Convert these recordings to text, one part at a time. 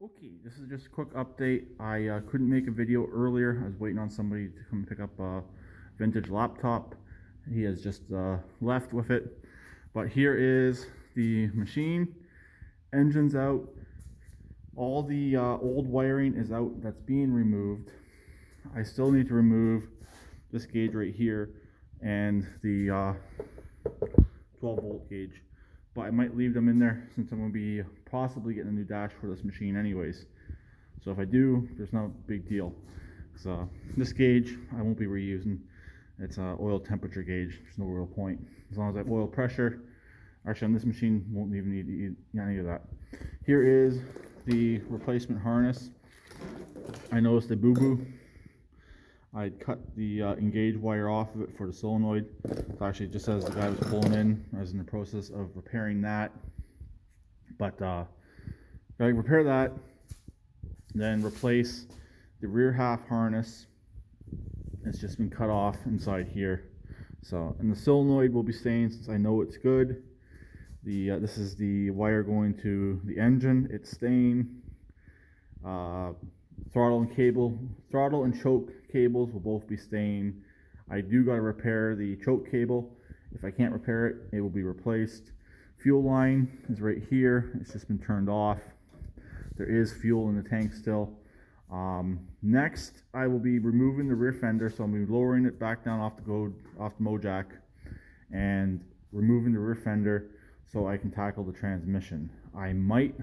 Okay, this is just a quick update. I couldn't make a video earlier. I was waiting on somebody to come pick up a vintage laptop. He has just left with it. But here is the machine. Engine's out. All the old wiring is out. That's being removed. I still need to remove this gauge right here and the 12-volt gauge. But I might leave them in there since I'm going to be possibly getting a new dash for this machine anyways. So if I do, there's no big deal. So this gauge I won't be reusing. It's an oil temperature gauge. There's no real point. As long as I have oil pressure, actually on this machine won't even need any of that. Here is the replacement harness. I noticed a boo-boo. I cut the engage wire off of it for the solenoid. So actually, just as the guy was pulling in, I was in the process of repairing that. But gotta repair that, then replace the rear half harness. It's just been cut off inside here. So, and the solenoid will be staying since I know it's good. This is the wire going to the engine. It's staying. Throttle and choke cables will both be staying. I do got to repair the choke cable. If I can't repair it, it will be replaced. Fuel line is right here. It's just been turned off. There is fuel in the tank still. Next, I will be removing the rear fender, so I'm going to be lowering it back down off the Mojack and removing the rear fender so I can tackle the transmission. I might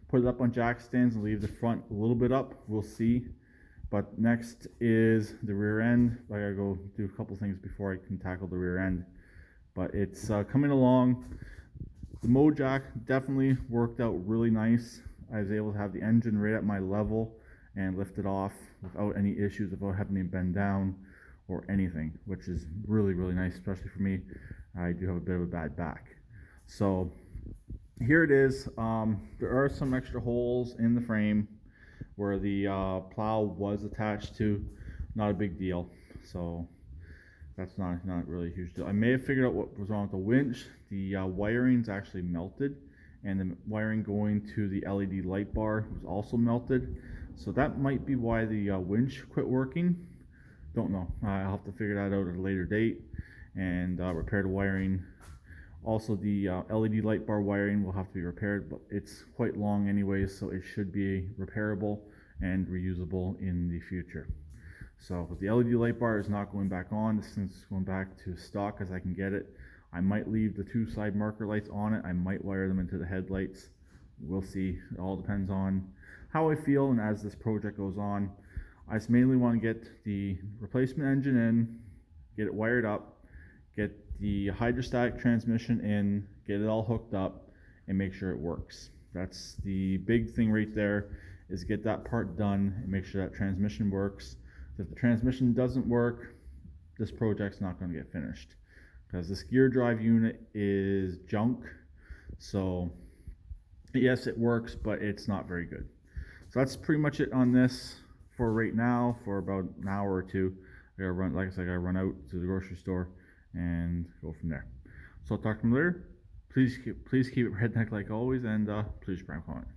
put it up on jack stands and leave the front a little bit up. We'll see. But next is the rear end. I gotta go do a couple things before I can tackle the rear end. But it's coming along. The Mojack definitely worked out really nice. I was able to have the engine right at my level and lift it off without any issues, without having to bend down or anything, which is really, really nice, especially for me. I do have a bit of a bad back. So here it is. There are some extra holes in the frame where the plow was attached to. Not a big deal, so that's not really a huge deal. I may have figured out what was wrong with the winch. The wiring's actually melted, and the wiring going to the LED light bar was also melted. So that might be why the winch quit working. Don't know. I'll have to figure that out at a later date and repair the wiring. Also, the LED light bar wiring will have to be repaired, but it's quite long anyways, so it should be repairable and reusable in the future. So, but the LED light bar is not going back on. This thing's going back to stock as I can get it. I might leave the two side marker lights on it. I might wire them into the headlights. We'll see. It all depends on how I feel and as this project goes on. I just mainly want to get the replacement engine in, get it wired up, get the hydrostatic transmission in, get it all hooked up, and make sure it works. That's the big thing right there, is get that part done and make sure that transmission works. If the transmission doesn't work, this project's not going to get finished because this gear drive unit is junk. So yes, it works, but it's not very good. So that's pretty much it on this for right now, for about an hour or two. I gotta run, like I said, I gotta run out to the grocery store and go from there. So I'll talk to them later. Please keep it redneck like always, and please prank on it.